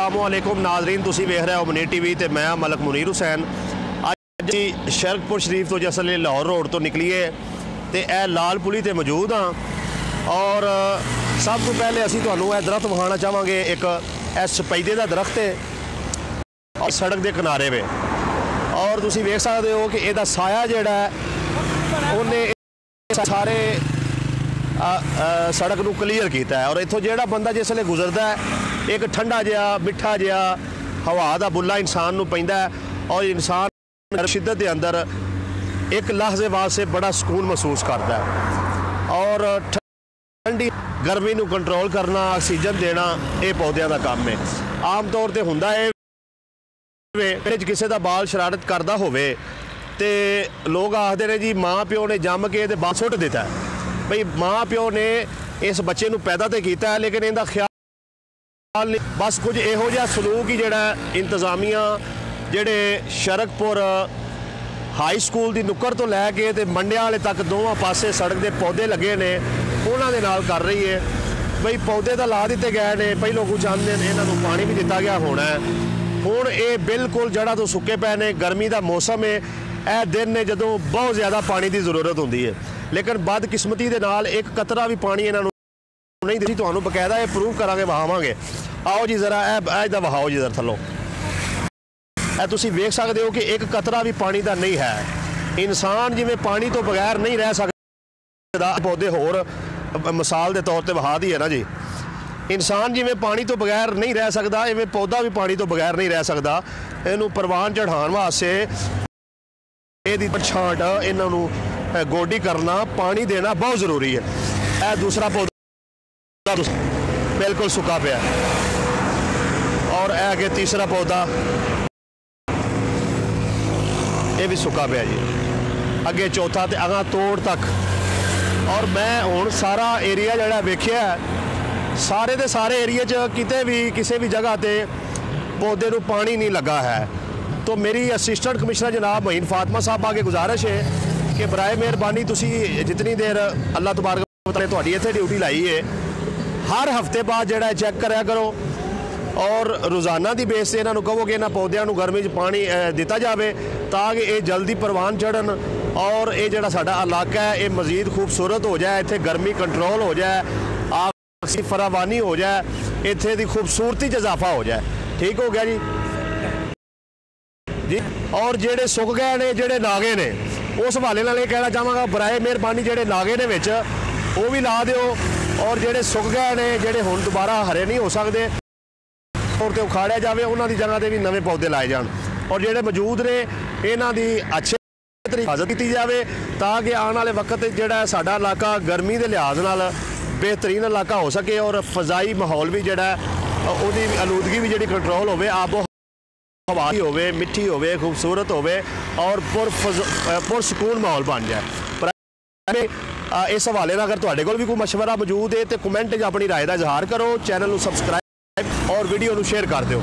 अस्सलामुअलैकुम नाजरीन, तुसी वेख रहे हो मुनीर टीवी ते मैं मलक मुनीर हुसैन। अज शरकपुर शरीफ तो जैसे लाहौर रोड तो निकलीए तो यह लाल पुली ते मौजूद हाँ। और सब तो पहले असी तुहानू यह दरख्त विखाना चाहांगे। एक सपैदे का दरख्त है और सड़क के किनारे पे, और तुसी वेख सकते हो कि यदा साया जिहड़ा है उन्हें सारे सड़क नू क्लीयर किया है। और इत्थों जिहड़ा बंदा जिसले गुजरता है एक ठंडा जिहा मिठा जिहा हवा का बुला इंसान नू पैंदा है, और इंसान शिद्दत के अंदर एक लहजे वास्ते बड़ा सुकून महसूस करता है। और ठंडी गर्मी नू कंट्रोल करना, ऑक्सीजन देना, ये पौधों का काम है। आम तौर पर हुंदा है किसी का बाल शरारत करता होवे ते लोग आखते हैं जी माँ प्यो ने जम के ते बाल सुट दिता है। भाई माँ प्यो ने इस बच्चे नू पैदा तो किया है, लेकिन इनका ख्याल नहीं, बस कुछ इहो जिहा सलूक ही जिहड़ा इंतजामिया जिहड़े शरकपुर हाई स्कूल की नुक्कड़ तो लैके ते मंडिया वाले तक दोवां पासे सड़क के पौधे लगे ने उन्हां दे नाल कर रही है। भाई पौधे तो ला दिते गए ने, पहलों कुछ आंदे ने, इन्हां नूं पानी भी दिता गया होना है। हुण ये बिल्कुल जड़ा तो सुके पे ने, गर्मी का मौसम है, यह दिन ने जदों बहुत ज़्यादा पानी की जरूरत होंदी है, लेकिन बदकिस्मती के नाल एक कतरा भी पानी इन्हां नूं नहीं दिंदी। तुहानूं बकायदा ये प्रूव करांगे, वहावांगे। आओ जी जरा इहदा वहाओ जी जरा थल्लों, तुसीं वेख सकते हो कि एक कतरा भी पानी का नहीं है। इंसान जिवें पानी तो बगैर नहीं रह सकता, पौधे होर मिसाल के तौर पर वहा दी है ना जी। इंसान जिवें पानी तो बगैर नहीं रह सकता, इवें पौधा भी पानी तो बगैर नहीं रह सकता। इनू परवान चढ़ाने वास्ते इहदी छांट, इन्हों गोडी करना, पानी देना बहुत जरूरी है। यह दूसरा पौधा बिल्कुल सुका पिया, और यह अगे तीसरा पौधा ये भी सुका पिया जी, अगे चौथा तो अगां तोड़ तक। और मैं हुण सारा एरिया जिहड़ा वेखिया, सारे के सारे एरिए किते भी किसी भी जगह पर पौधे को पानी नहीं लगा है। तो मेरी असिस्टेंट कमिश्नर जनाब महीन फातिमा साहब आगे गुजारिश है कि बराए मेहरबानी तुसी जितनी देर अल्लाह तबारक व तआला तुहाडी इत्थे ड्यूटी लाई है, हर हफ्ते बाद जिहड़ा चैक कराया करो, और रोज़ाना की बेस से इन्हों कहो कि इन्होंने पौधों को गर्मी पानी दिता जाए ताकि ये जल्दी परवान चढ़न, और ये जिहड़ा साडा इलाका है ये मजीद खूबसूरत हो जाए, इत्थे गर्मी कंट्रोल हो जाए, फरावानी हो जाए, इत्थे दी खूबसूरती च इजाफा हो जाए। ठीक हो गया जी जी। और जेडे सुक गए ने, जेडे नागे ने, उस हवाले नाल ये कहना चाहांगा बराए मेहरबानी जेडे नागे ने विच वो भी ला दिओ, और जेडे सुक गए ने, जेडे हुण दोबारा हरे नहीं हो सकते, तौर पर उखाड़िया जाए, उन्होंने जगह पर भी नवे पौधे लाए जान, और जेडे मौजूद ने इन्हां दी अच्छे तरीके हिफाजत की जाए ताकि आने वाले वक्त जिहड़ा साडा इलाका गर्मी के लिहाज नाल बेहतरीन इलाका हो सके, और फजाई माहौल भी जिहड़ा उहदी आलूदगी भी जिहड़ी कंट्रोल होवे, आबो हवा होवे, मिठी होवे, खूबसूरत होवे, और पुरसकून माहौल बन जाए। इस हवाले अगर तुहाडे कोल भी कोई मशवरा मौजूद है तो कमेंट अपनी राय का इजहार करो, चैनल को सबसक्राइब और वीडियो को शेयर कर दो।